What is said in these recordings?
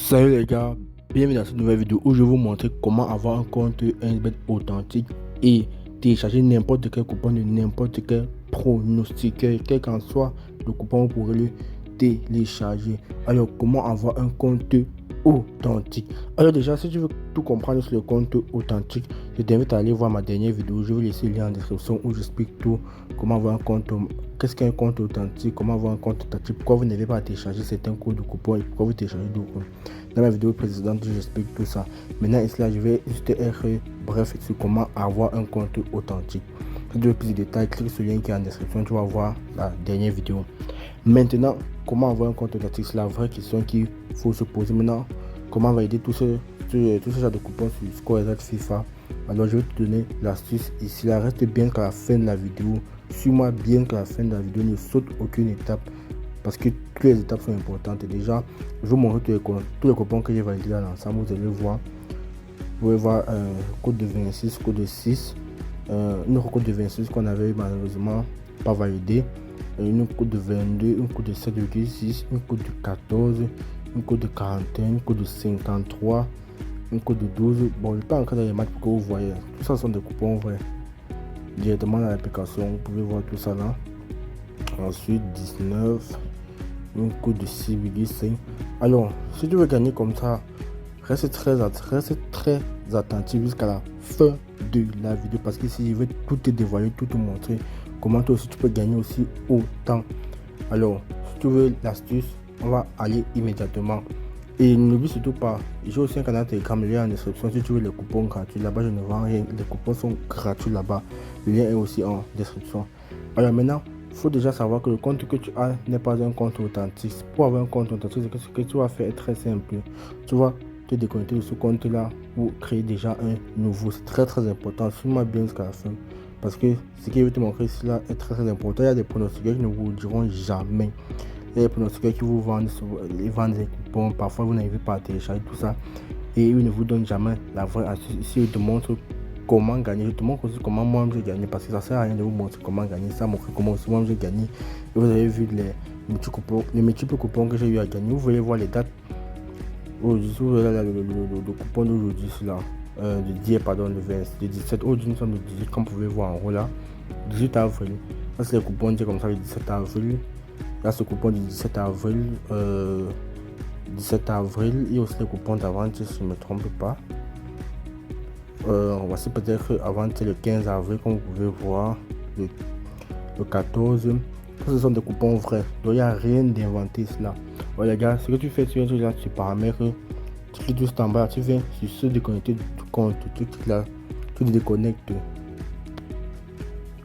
Salut les gars, bienvenue dans cette nouvelle vidéo où je vais vous montrer comment avoir un compte 1xBet authentique et télécharger n'importe quel coupon de n'importe quel pronostiqueur, quel qu'en soit le coupon, vous pourrez le télécharger. Alors, comment avoir un compte authentique? Alors déjà, si tu veux tout comprendre sur le compte authentique, je t'invite à aller voir ma dernière vidéo. Je vais laisser le lien en description où j'explique tout, comment avoir un compte, qu'est-ce qu'un compte authentique, comment avoir un compte authentique, pourquoi vous n'avez pas à télécharger certains codes de coupons et pourquoi vous téléchargez d'autres. Dans ma vidéo précédente, j'explique tout ça. Maintenant, ici, là, je vais juste être bref sur comment avoir un compte authentique. Si tu veux plus de détails, clique sur le lien qui est en description, tu vas voir la dernière vidéo. Maintenant, comment avoir un compte authentique, c'est la vraie question qu'il faut se poser. Maintenant, comment valider tout ce genre de coupons sur ScoreExact FIFA. Alors, je vais te donner l'astuce ici. Là, reste bien qu'à la fin de la vidéo. Suis-moi bien qu'à la fin de la vidéo. Ne saute aucune étape, parce que toutes les étapes sont importantes. Et déjà, je vais vous montrer tous les coupons que j'ai validés dans l'ensemble. Vous allez voir. Vous pouvez voir code de 26, code de 6, une autre code de 26 qu'on avait malheureusement pas validé, une code de 22, une code de 7,6, une code de 14, une code de 41, une code de 53, une code de 12. Bon, je ne vais pas encore dans les maths pour que vous voyez. Tout ça sont des coupons vrais. Directement dans l'application, vous pouvez voir tout ça là. Ensuite, 19, une code de 6,5. Alors, si tu veux gagner comme ça, reste très attentif jusqu'à la fin de la vidéo, parce que si je vais tout te dévoiler, tout te montrer comment toi aussi tu peux gagner aussi autant. Alors, si tu veux l'astuce, on va aller immédiatement. Et n'oublie surtout pas, j'ai aussi un canal Telegram, le lien en description. Si tu veux les coupons gratuits, là-bas je ne vends rien, les coupons sont gratuits là-bas. Le lien est aussi en description. Alors maintenant, il faut déjà savoir que le compte que tu as n'est pas un compte authentique. Pour avoir un compte authentique, ce que tu vas faire est très simple. Tu vas te déconnecter de ce compte là pour créer déjà un nouveau. C'est très important. Suis-moi bien jusqu'à la fin, parce que ce que je vais te montrer ici là est très important. Il y a des pronostiqueurs qui ne vous diront jamais. Il y a des pronostiqueurs qui vous vendent, ils vendent des coupons. Parfois vous n'arrivez pas à télécharger tout ça et ils ne vous donnent jamais la vraie astuce. Ici je te montre comment gagner. Je te montre aussi comment moi j'ai gagné, parce que ça sert à rien de vous montrer comment gagner. Ça montre comment aussi moi j'ai gagné. Et vous avez vu les multiples coupons que j'ai eu à gagner. Vous voulez voir les dates. Vous voyez là, le coupon d'aujourd'hui, là, de 10, pardon, le 17. Aujourd'hui nous sommes le 18, comme vous pouvez voir en haut là. 18 avril. Ça c'est le coupon dit comme ça, le 17 avril. Là ce coupon du 17 avril. 17 avril. Il y a aussi le coupon d'avant, si je ne me trompe pas. Voici peut-être avant le 15 avril, comme vous pouvez voir, le 14. Tous ce sont des coupons vrais, donc il n'y a rien d'inventé cela. Voilà les gars, ce que tu fais, tu viens là sur paramètres, tu cliques juste en bas, tu viens sur se déconnecter du compte, tu cliques là, tu te déconnectes.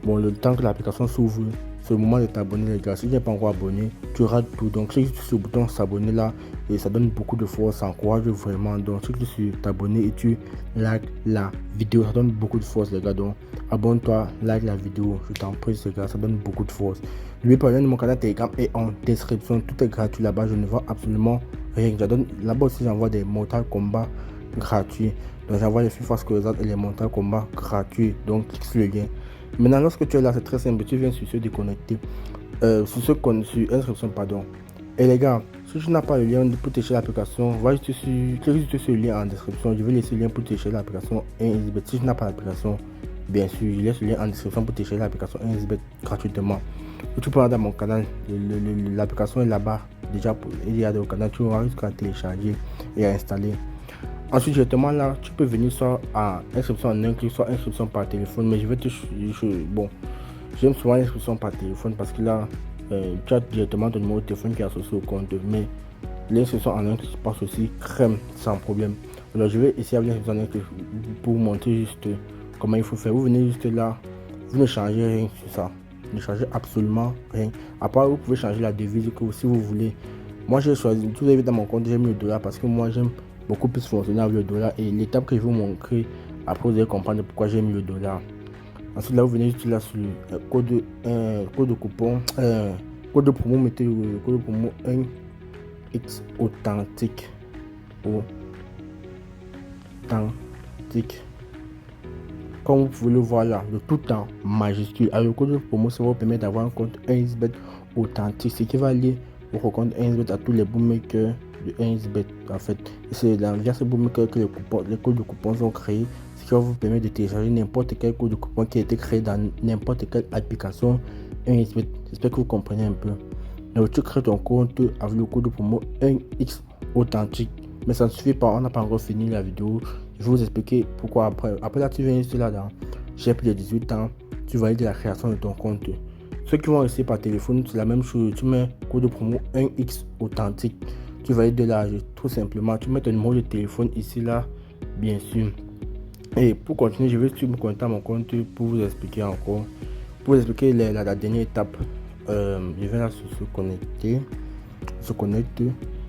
Bon, le temps que l'application s'ouvre, c'est le moment de t'abonner les gars. Si tu n'es pas encore abonné, tu rates tout. Donc clique sur le bouton s'abonner là et ça donne beaucoup de force, ça encourage vraiment. Donc clique sur t'abonner et tu likes la vidéo, ça donne beaucoup de force les gars. Donc abonne-toi, like la vidéo, je t'en prie les gars, ça donne beaucoup de force. N'oubliez pas, le lien de mon canal Telegram est en description, tout est gratuit là-bas, je ne vends absolument rien. Là-bas aussi j'envoie des Mortal Kombat gratuits. Donc j'envoie les FIFA ScoreExact et les Mortal Kombat gratuits. Donc clique sur le lien. Maintenant, lorsque tu es là, c'est très simple. Tu viens sur se déconnecter, sur inscription, pardon. Et les gars, si tu n'as pas le lien pour télécharger l'application, va juste clique sur le lien en description. Je vais laisser le lien pour télécharger l'application 1xBet. Si tu n'as pas l'application, bien sûr, je laisse le lien en description pour télécharger l'application 1xBet gratuitement. Et tu peux aller dans mon canal, l'application est là-bas. Déjà, il y a dans le canal, tu auras juste à télécharger et à installer. Ensuite, directement là, tu peux venir soit à inscription en un clic, soit inscription par téléphone. Mais je vais te. Bon, j'aime souvent l'inscription par téléphone parce que là, tu as directement ton numéro de téléphone qui est associé au compte. Mais l'inscription en un clic passe aussi crème sans problème. Alors, je vais essayer avec l'inscription en un clic pour vous montrer juste comment il faut faire. Vous venez juste là, vous ne changez rien sur ça. Ne changez absolument rien. À part, vous pouvez changer la devise que si vous voulez. Moi, j'ai choisi, tout avez dans mon compte, j'ai mis le dollar parce que moi, j'aime beaucoup plus fonctionner avec le dollar, et l'étape que je vais vous montrer après vous allez comprendre pourquoi j'ai mis le dollar. Ensuite là vous venez juste là sur le code de coupon, code de promo, mettez le code de promo 1x authentique, comme vous pouvez le voir là, de tout en majuscule. Alors le code de promo, ça va vous permettre d'avoir un compte 1xBet authentique, ce qui va lier votre compte 1xBet à tous les bookmakers de 1xBet en fait. C'est via ce bootmaker que les codes de coupons sont créés, ce qui va vous permettre de télécharger n'importe quel code de coupon qui a été créé dans n'importe quelle application 1xBet. J'espère que vous comprenez un peu. Donc tu crées ton compte avec le code de promo 1x authentique. Mais ça ne suffit pas, on n'a pas encore fini la vidéo. Je vais vous expliquer pourquoi après. Après là, tu viens juste là-dedans. J'ai plus de 18 ans, tu valides la création de ton compte. Ceux qui vont rester par téléphone, c'est la même chose. Tu mets code de promo 1x authentique. Tu valides de l'âge, tout simplement. Tu mets ton numéro de téléphone ici, là, bien sûr. Et pour continuer, je vais me connecter à mon compte pour vous expliquer encore. Pour vous expliquer la dernière étape. Je vais là se connecter. Se connecte.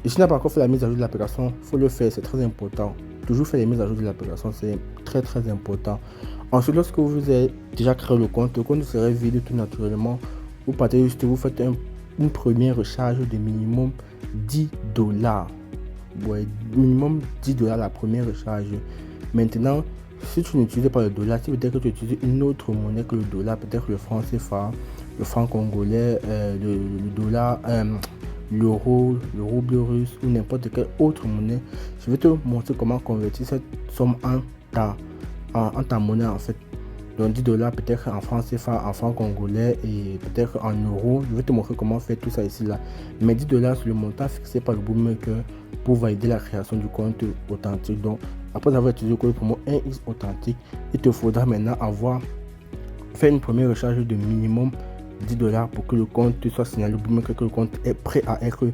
Et si tu n'as pas encore fait la mise à jour de l'application, il faut le faire, c'est très important. Toujours faire les mises à jour de l'application, c'est très important. Ensuite, lorsque vous avez déjà créé le compte serait vide tout naturellement. Vous partez juste, vous faites une première recharge de minimum $10. Ouais, minimum $10 la première recharge. Maintenant, si tu n'utilises pas le dollar, si peut-être que tu utilises une autre monnaie que le dollar, peut-être le franc CFA, le franc congolais, le dollar, l'euro, le rouble russe ou n'importe quelle autre monnaie, je vais te montrer comment convertir cette somme en ta monnaie en fait. Donc $10 peut-être en franc CFA, en franc congolais et peut-être en euros. Je vais te montrer comment faire tout ça ici là. Mais $10 c'est le montant fixé par le bootmaker pour valider la création du compte authentique. Donc après avoir utilisé le code promo 1x authentique, il te faudra maintenant avoir fait une première recharge de minimum $10 pour que le compte soit signalé au bootmaker que le compte est prêt à être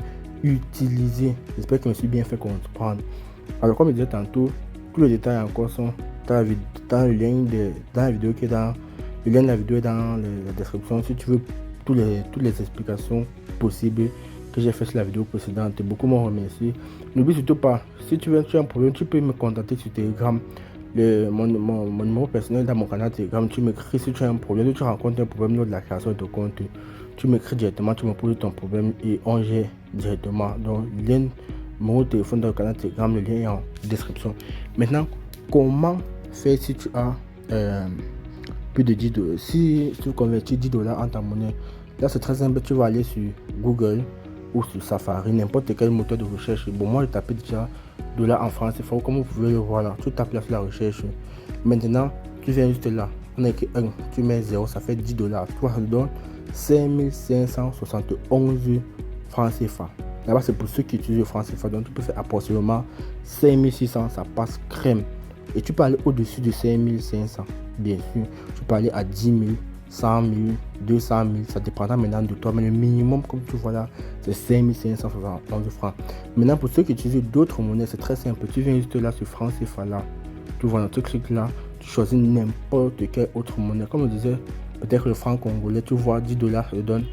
utilisé. J'espère que je me suis bien fait comprendre. Alors comme je disais tantôt, tous les détails encore sont dans le lien de la vidéo qui est dans le lien de la vidéo est dans la description. Si tu veux toutes les explications possibles que j'ai fait sur la vidéo précédente, beaucoup m'ont remercié. N'oublie surtout pas, si tu as un problème, tu peux me contacter sur Telegram. Mon numéro personnel dans mon canal Telegram. Tu m'écris si tu as un problème, si tu rencontres un problème lors de la création de ton compte, tu m'écris directement, tu me poses ton problème et on gère directement. Donc lien mon téléphone dans le canal Telegram, le lien est en description. Maintenant, comment faire si tu as plus de $10? Si tu convertis $10 en ta monnaie, là c'est très simple, tu vas aller sur Google ou sur Safari, n'importe quel moteur de recherche. Bon, moi je tapais déjà $ en France, c'est fort, comme vous pouvez le voir là, tu tapes là sur la recherche. Maintenant, tu viens juste là, on a écrit 1, tu mets 0, ça fait $10. Toi, ça te donne 5571 francs CFA. Là-bas, c'est pour ceux qui utilisent le franc CFA, donc tu peux faire approximativement 5600, ça passe crème. Et tu peux aller au-dessus de 5500, bien sûr. Tu peux aller à 10 000, 100 000, 200 000, ça dépendra maintenant de toi. Mais le minimum, comme tu vois là, c'est 5571 francs. Maintenant, pour ceux qui utilisent d'autres monnaies, c'est très simple. Tu viens juste là sur franc CFA là. Tu vois, dans ce truc là, tu choisis n'importe quelle autre monnaie. Comme je disais, peut-être le franc congolais, tu vois, $10, ça donne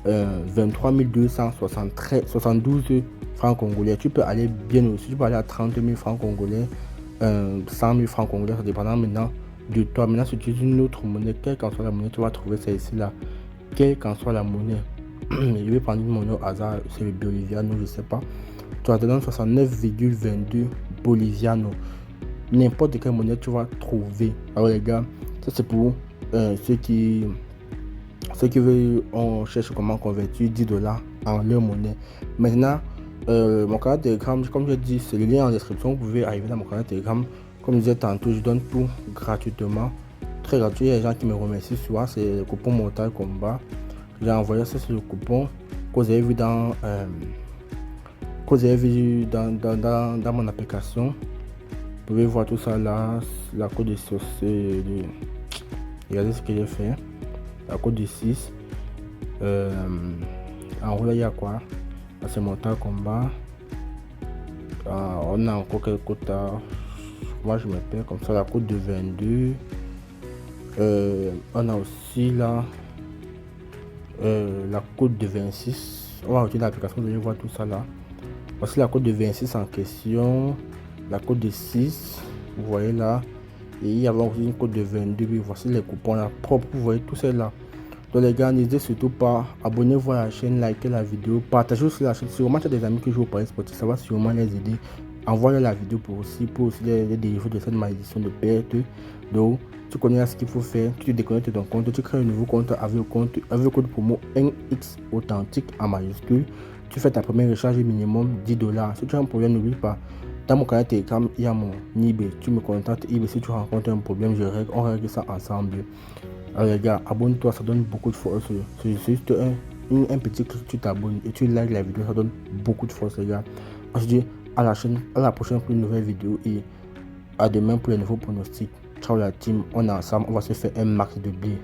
23 272 francs congolais. Tu peux aller bien aussi, tu peux aller à 30 000 francs congolais, 100 000 francs congolais, ça dépendant maintenant de toi. Maintenant, si tu utilises une autre monnaie, quelle qu'en soit la monnaie, tu vas trouver ça ici là, quelle qu'en soit la monnaie. Je vais prendre une monnaie au hasard, c'est le boliviano, je sais pas. Tu vas te donner 69,22 boliviano. N'importe quelle monnaie tu vas trouver. Alors les gars, ça c'est pour ceux qui veulent, on cherche comment convertir $10 en leur monnaie. Maintenant, mon canal Telegram, comme je dis, c'est le lien en description. Vous pouvez arriver dans mon canal Telegram. Comme je disais tantôt, je donne tout gratuitement, très gratuit. Il y a des gens qui me remercient souvent, c'est le coupon Mortal Kombat. J'ai envoyé ça sur le coupon que vous avez vu dans mon application. Vous pouvez voir tout ça là, la code de source. Regardez ce que j'ai fait. La code de 6. En haut là, il y a quoi? C'est Mortal Kombat. On a encore quelques codes. Moi je me perds comme ça. La code de 22. On a aussi là la code de 26. On va retirer l'application, vous allez voir tout ça là. Voici la code de 26 en question. La code de 6. Vous voyez là. Et il y avait aussi une code de 22. Puis voici les coupons là propres. Vous voyez tout ça là. Donc les gars, n'hésitez surtout pas, abonnez-vous à la chaîne, likez la vidéo, partagez aussi la chaîne. Sûrement tu as des amis qui jouent au Paris Sportif, ça va sûrement les aider. Envoyez la vidéo pour aussi les délivrer de cette malédiction de perte. Donc tu connais ce qu'il faut faire, tu te déconnectes de ton compte, tu crées un nouveau compte avec le code promo NX authentique en majuscule. tu fais ta première recharge minimum $10. Si tu as un problème, n'oublie pas. Dans mon canal Telegram, il y a mon eBay. Tu me contactes eBay si tu rencontres un problème, on règle ça ensemble. Alors les gars, abonne-toi, ça donne beaucoup de force. C'est juste un petit clic, tu t'abonnes et tu likes la vidéo, ça donne beaucoup de force les gars. On se dit à la chaîne, à la prochaine pour une nouvelle vidéo et à demain pour les nouveaux pronostics. Ciao la team, on est ensemble, on va se faire un max de blé.